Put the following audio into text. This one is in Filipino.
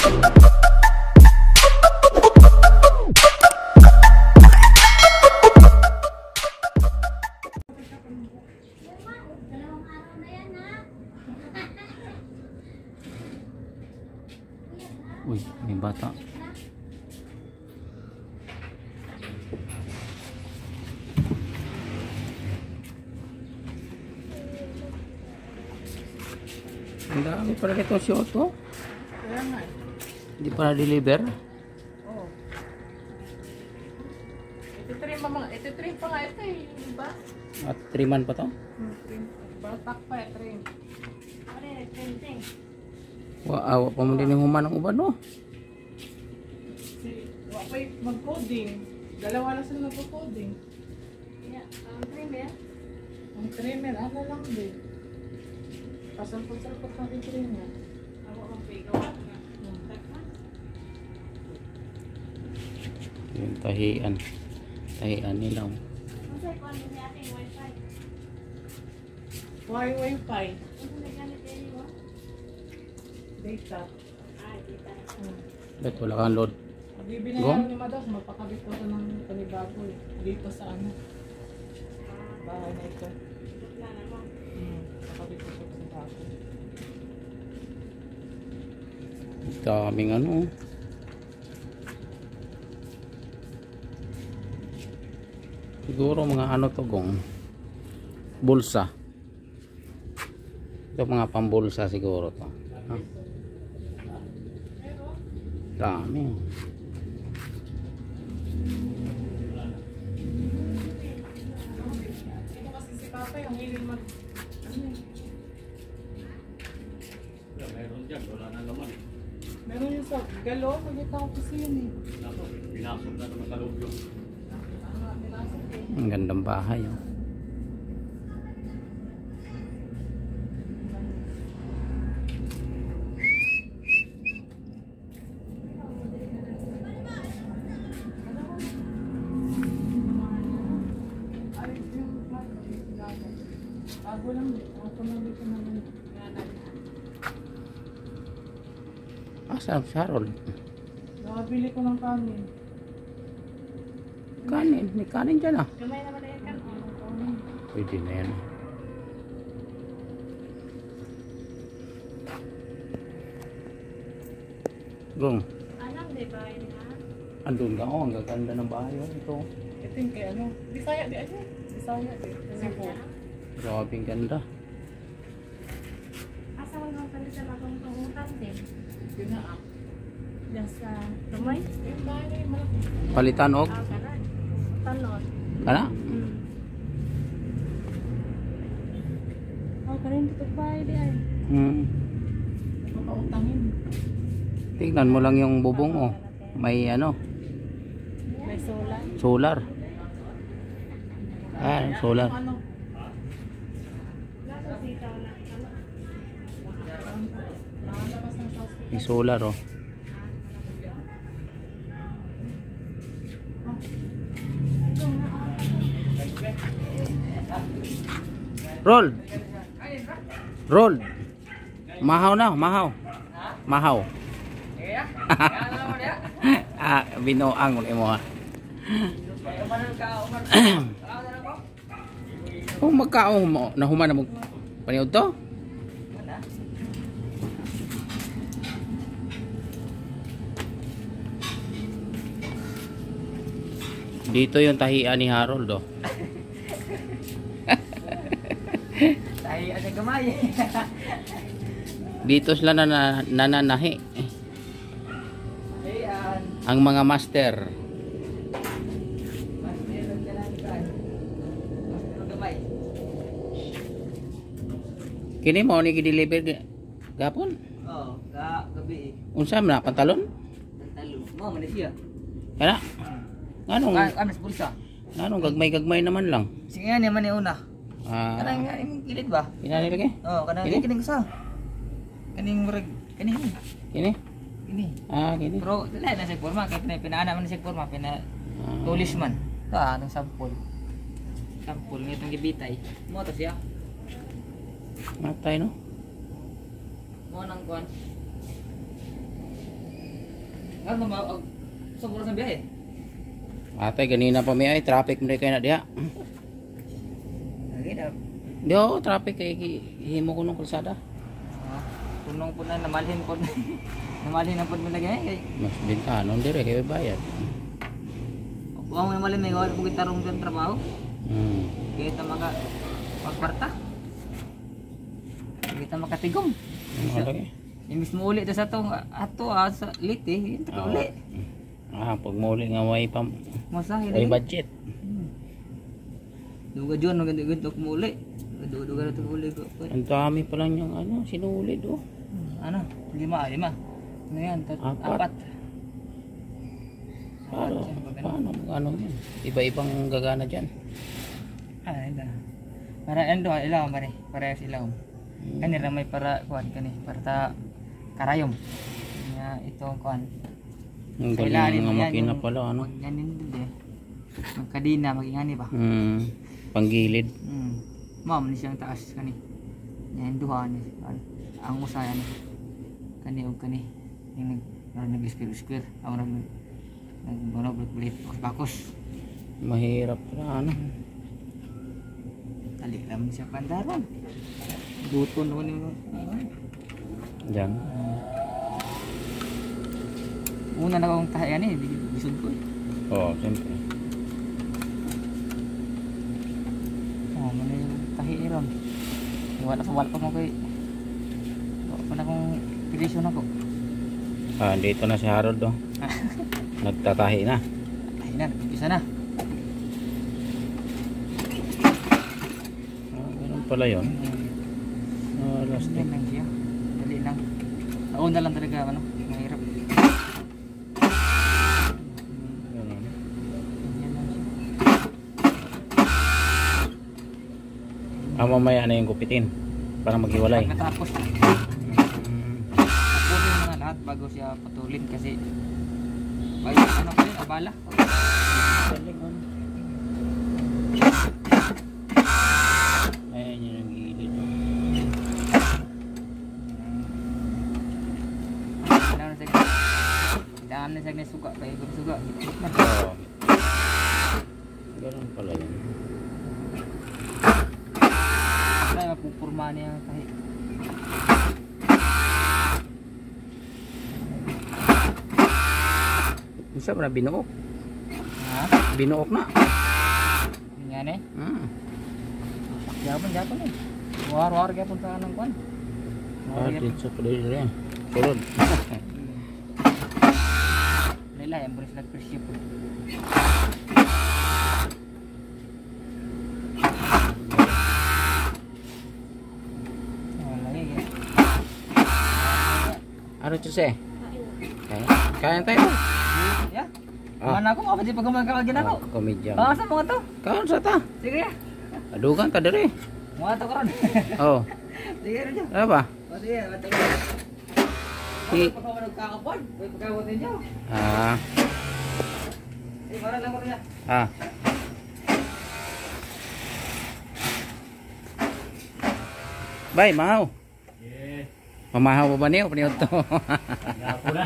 Uy, may bata. Ang dami pala nito si Otto. Kaya nga. Hindi pa na-deliver. Oo. Ito trim pa nga ito eh. Diba? At 3 man pa to. Trim. Baltak pa eh, trim. Ano yun, trim. Awa pa mo din yung human ng uban, no? Wapay mag-coding. Dalawa lang sila mag-coding. Yeah, ang trimmer. Ang trimmer, ano lang din. Pasalpot-salpot natin trimmer. Ako ang pigawa. Yung tahian. Tahian nila. Masay ko ano niya ating wifi. Wi-Fi. Ano na gamit kayo mo? Data. Ah, data. Bet wala kang load. Bibinayaran ni Mados, magpakabit ko ito ng panibago eh. Dito sa ano. Bahay na ito. Wala na mo. Pakabit ko ito sa bago. Daming ano. Siguro mga ano to gong. Bulsa. Ito mga pambulsa siguro to. Ha? Dami. Ito kasi si Papa yung hiling mag... Ano yun? Meron dyan, wala na naman eh. Meron yung sa galo, magkita ko kasi yun eh. Pinasok na naman sa loob yung. Ang gandang bahay. Oh. Bago lang, ako na dito naman. Saan si Harold? Nakabili ko ng kanin. Kanin. May kanin dyan ah. Kamay naman na yan kan. Pwede na yan. Gong. Alam, di ba? Andun ka. Oh, ang gaganda ng bahay. Oh. Ito. Ito yung kay ano. Bisaya di ano. Bisaya di. Cebu. Grabe ang ganda. Asa mo naman pala sa bagong pangutan din. Yun na ah. Diyan sa Tumay. Yung bahay na yung malaki. Palitan og. Ah, karan. Tanon. Kana? Oh, karin dito ba di ay? Makautangin. Tignan mo lang yung bubong oh. May ano. May solar. Solar. Ah, solar. Ano? Nasa sitaw na. Nakalabas ng sauce. May solar oh. Roll. Roll. Mahaw na, mahaw. Mahaw. Ah, binoang ulit mo ha. Kung magkaon mo, nahuman na mo paniod to? Dito yung tahian ni Harold oh. Tahian sa gamay. Dito sila nananahi. Tahian. Ang mga master. Meron ka lang kan. Master gamay. Kini mo ni gi-deliver gapon? Oh, gabi. Unsa man na pantalon? Talo. Mo man siya. Kana? Nganong Amas bulsa. nganong gagmay naman lang. Sige nga naman ni una. Ah, Kanang nga imong kilid ba? kinani lagi? Oh, kanang Kini? kining sa. Kaning murag kaning. Kini? Kini. Ah, kini. Pero dili na sa forma kay pinaana man sa forma tulis man. Ta anong sampol. Sampol ngitong gibitay. Mo to siya. Matay no? Mo nang kuan. Ano ba? Sobrang sa biyahe. Atay, ganina pa may ay, traffic mo kayo na diha. Lagi na. Di ako, traffic kay himo ko ng kalsada. Tunong po na, namalhin po. Namalhin na po mo lagi. Mas bintanon dire kay bayad. Huwag mo namalhin, may wala po kita rong trabaho. Kaya kita magkwarta. Kaya kita makatigom. Ano lagi? Imbis mo ulit sa itong ato sa lit eh. Ito ka ulit. Pag mauli nga may Masahe may lagi. budget. Duga dyan, maganda-ganda ko muli. Duga na ito muli ko. Ang dami pa lang yung ano, sinulid oh. Ano? 5. Ano yan? 4. Paano? Ano yun? Iba-ibang gagana dyan. Ito. Para endo, ilaw ba rin? Parehas ilaw. Kanira may para, kuhan kani, para ta karayom. Ito ang kuhan. Ang Sa galing ilalim nga yan, makina yung- pala ano. Yan din din eh. Ang kadina, maging hani ba? Panggilid. Ma'am, ni siyang taas kani. Yan, duha ni. Ang usaya ni. Kani o kani. Yung nag-square-square. Ako nag-bulit bakos. Mahirap pala ano. Tali lang siya pandaron. Buton naman yung Diyan. una na akong tahayan eh. Bisod ko eh. Oo, siyempre. Ano yung tahi ron. Wala pa mo kay. Wala pa na akong pilisyon ako. Dito na si Harold oh. Nagtatahi na. Tahi na, nagpipisa na. Ganun pala yun. Last Yan lang siya. Dali lang. Nauna lang talaga ano. Mahirap. Ganun. Yan lang siya. Mamaya na yung gupitin. Para maghiwalay. Pag natapos. Mm. Tapusin mo na lahat bago siya putulin kasi bago ano ko yun, abala. Ayan yun ang gilid oh. Kailangan na siya suga. Kaya kung suga, hit na. Oo. Ganun pala yun. Kaya mapupurma niya yung tahi. Isa pa na binuok. Ha? Binuok na. Yun yan eh. Japon eh. War gyapon sa anong kwan. Dito sa pala yun. Sulod. Nila yung buris nag-presyo po. Ano Chuse? Kaya tayo. Ya. Mana ako kapatid pag gumagawagin ako. Komedya. Sa mga to. Kaon sa ta. Sige. Adugan ta dere. Mga to karon. Oh. Sige rin. Ano ba? O sige, ba't pagkawa nagkakapod? May pagkawat ninyo. Sige, para lang ko rin. Bay, mahaw. Yeah. Mamahaw mo ba niyo? Paniyon to. Yapo na.